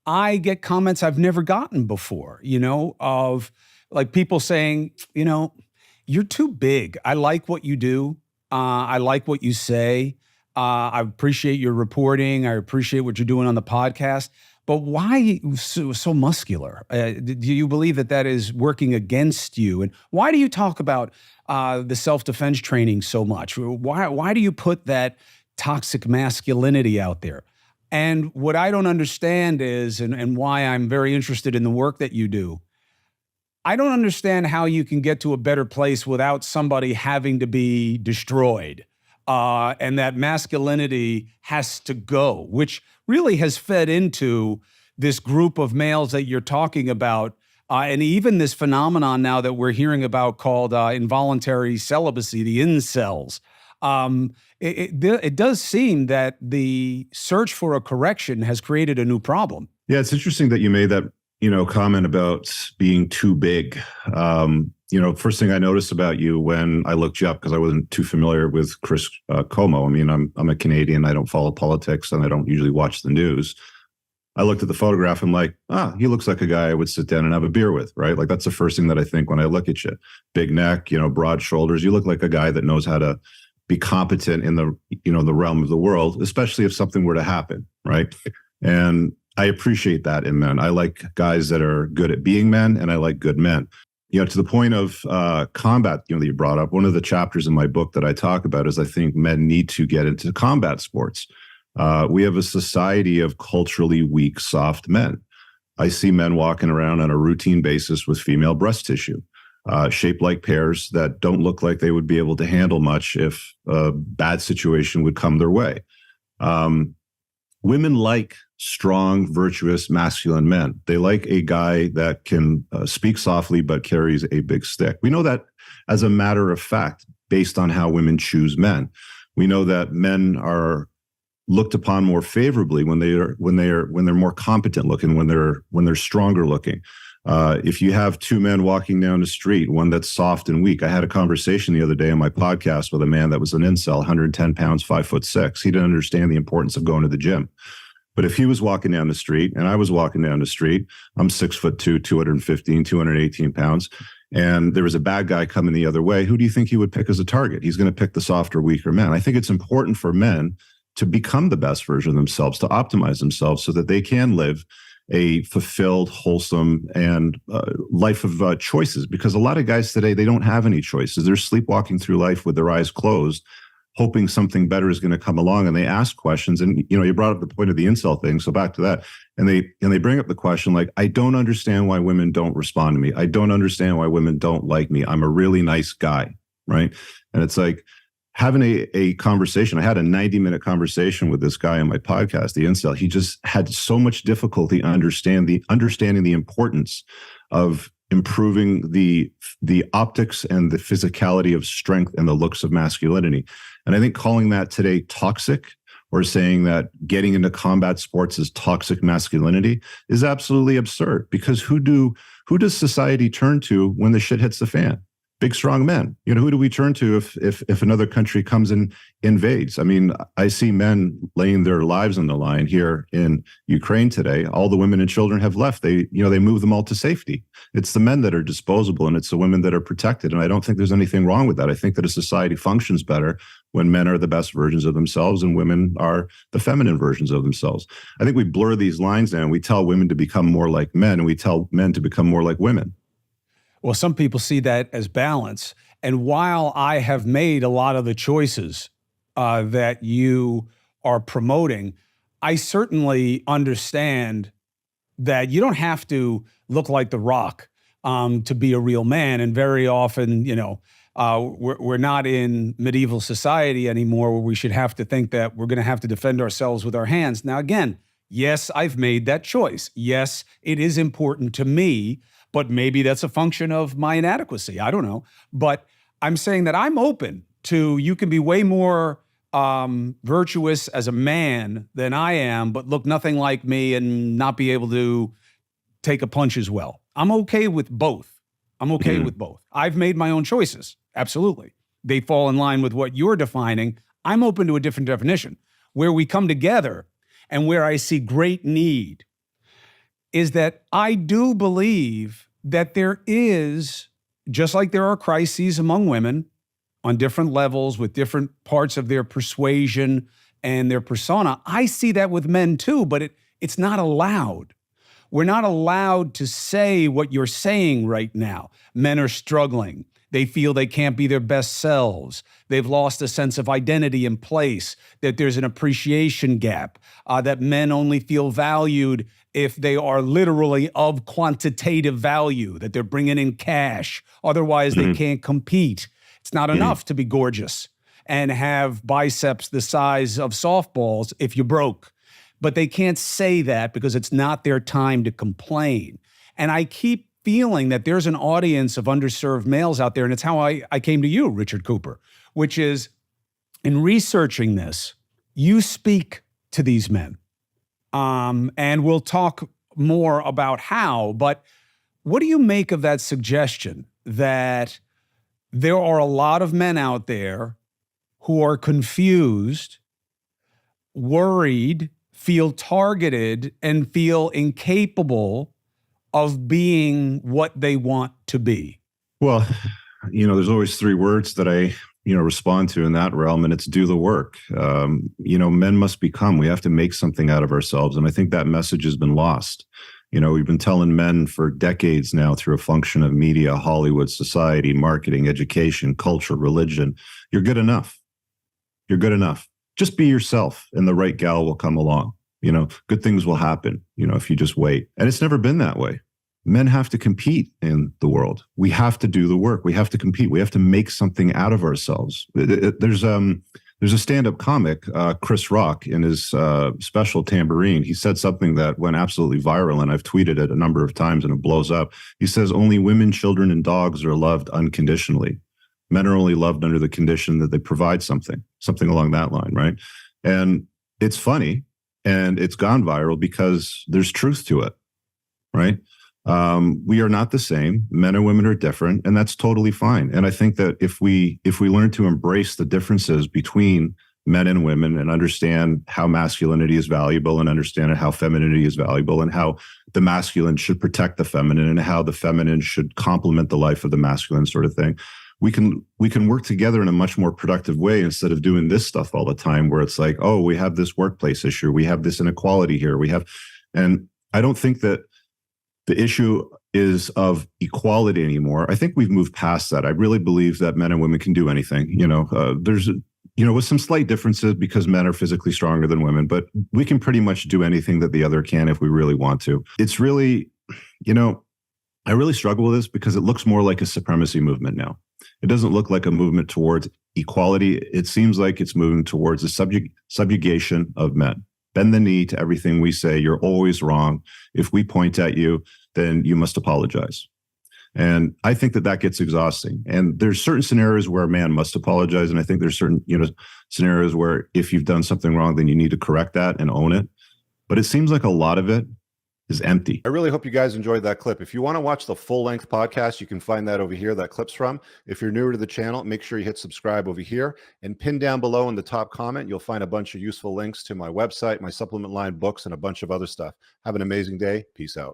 I get comments I've never gotten before, of like people saying, you're too big. I like what you do. I like what you say. I appreciate your reporting. I appreciate what you're doing on the podcast. But why so muscular? Do you believe that is working against you? And why do you talk about the self-defense training so much? Why do you put that toxic masculinity out there? And what I don't understand is, and why I'm very interested in the work that you do, I don't understand how you can get to a better place without somebody having to be destroyed. And that masculinity has to go, which really has fed into this group of males that you're talking about. And even this phenomenon now that we're hearing about called involuntary celibacy, the incels. It does seem that the search for a correction has created a new problem. Yeah, it's interesting that you made that, comment about being too big. First thing I noticed about you when I looked you up, because I wasn't too familiar with Chris Como. I mean, I'm a Canadian. I don't follow politics and I don't usually watch the news. I looked at the photograph. I'm like, he looks like a guy I would sit down and have a beer with, right? Like that's the first thing that I think when I look at you. Big neck, broad shoulders. You look like a guy that knows how to be competent in the, the realm of the world, especially if something were to happen, right? And I appreciate that in men. I like guys that are good at being men, and I like good men. To the point of combat, that you brought up, one of the chapters in my book that I talk about is I think men need to get into combat sports. We have a society of culturally weak, soft men. I see men walking around on a routine basis with female breast tissue, shaped like pears that don't look like they would be able to handle much if a bad situation would come their way. Women like strong, virtuous, masculine men. They like a guy that can speak softly but carries a big stick. We know that as a matter of fact, based on how women choose men. We know that men are looked upon more favorably when they're more competent looking, when they're stronger looking. If you have two men walking down the street, one that's soft and weak. I had a conversation the other day on my podcast with a man that was an incel, 110 pounds, 5'6". He didn't understand the importance of going to the gym. But if he was walking down the street and I was walking down the street, I'm 6'2", 215, 218 pounds, and there was a bad guy coming the other way, who do you think he would pick as a target? He's going to pick the softer, weaker man. I think it's important for men to become the best version of themselves, to optimize themselves so that they can live a fulfilled, wholesome, and life of choices. Because a lot of guys today, they don't have any choices. They're sleepwalking through life with their eyes closed, hoping something better is going to come along, and they ask questions. And you brought up the point of the incel thing, so back to that. And they bring up the question like, I don't understand why women don't respond to me. I don't understand why women don't like me. I'm a really nice guy, right? And it's like having a conversation. I had a 90-minute conversation with this guy on my podcast, the incel. He just had so much difficulty understanding the importance of improving the optics and the physicality of strength and the looks of masculinity. And I think calling that today toxic, or saying that getting into combat sports is toxic masculinity, is absolutely absurd. Because who does society turn to when the shit hits the fan? Big, strong men. Who do we turn to if another country comes and invades? I mean, I see men laying their lives on the line here in Ukraine today. All the women and children have left. They move them all to safety. It's the men that are disposable, and it's the women that are protected. And I don't think there's anything wrong with that. I think that a society functions better when men are the best versions of themselves and women are the feminine versions of themselves. I think we blur these lines now, and we tell women to become more like men, and we tell men to become more like women. Well, some people see that as balance. And while I have made a lot of the choices that you are promoting, I certainly understand that you don't have to look like The Rock to be a real man. And very often, we're not in medieval society anymore where we should have to think that we're going to have to defend ourselves with our hands. Now, again, yes, I've made that choice. Yes, it is important to me. But maybe that's a function of my inadequacy. I don't know. But I'm saying that I'm open to, you can be way more virtuous as a man than I am, but look nothing like me and not be able to take a punch as well. I'm okay with both. With both. I've made my own choices. Absolutely. They fall in line with what you're defining. I'm open to a different definition where we come together and where I see great need is that I do believe that there is, just like there are crises among women on different levels with different parts of their persuasion and their persona, I see that with men too, but it's not allowed. We're not allowed to say what you're saying right now. Men are struggling. They feel they can't be their best selves. They've lost a sense of identity and place, that there's an appreciation gap, that men only feel valued if they are literally of quantitative value, that they're bringing in cash. Otherwise, they can't compete. It's not enough to be gorgeous and have biceps the size of softballs if you're broke. But they can't say that because it's not their time to complain. And I keep feeling that there's an audience of underserved males out there, and it's how I came to you, Richard Cooper, which is, in researching this, you speak to these men. And we'll talk more about how, but what do you make of that suggestion that there are a lot of men out there who are confused, worried, feel targeted, and feel incapable of being what they want to be? Well, there's always three words that I, respond to in that realm, and it's do the work. Men must become. We have to make something out of ourselves. And I think that message has been lost. We've been telling men for decades now through a function of media, Hollywood, society, marketing, education, culture, religion, you're good enough. You're good enough. Just be yourself and the right gal will come along. Good things will happen, if you just wait. And it's never been that way. Men have to compete in the world. We have to do the work. We have to compete. We have to make something out of ourselves. There's a stand-up comic, Chris Rock, in his special Tambourine. He said something that went absolutely viral, and I've tweeted it a number of times, and it blows up. He says, only women, children, and dogs are loved unconditionally. Men are only loved under the condition that they provide something along that line, right? And it's funny, and it's gone viral because there's truth to it, right? We are not the same. Men and women are different, and that's totally fine. And I think that if we learn to embrace the differences between men and women and understand how masculinity is valuable and understand how femininity is valuable and how the masculine should protect the feminine and how the feminine should complement the life of the masculine, sort of thing, we can work together in a much more productive way instead of doing this stuff all the time where it's like, oh, we have this workplace issue, we have this inequality here, and I don't think that the issue is of equality anymore. I think we've moved past that. I really believe that men and women can do anything. There's with some slight differences because men are physically stronger than women, but we can pretty much do anything that the other can if we really want to. It's really, I really struggle with this because it looks more like a supremacy movement now. It doesn't look like a movement towards equality. It seems like it's moving towards the subjugation of men. Bend the knee to everything we say. You're always wrong. If we point at you, then you must apologize. And I think that gets exhausting. And there's certain scenarios where a man must apologize. And I think there's certain, scenarios where if you've done something wrong, then you need to correct that and own it. But it seems like a lot of it is empty. I really hope you guys enjoyed that clip. If you want to watch the full-length podcast, you can find that over here, that clip's from. If you're newer to the channel, make sure you hit subscribe over here and pin down below in the top comment. You'll find a bunch of useful links to my website, my supplement line, books, and a bunch of other stuff. Have an amazing day. Peace out.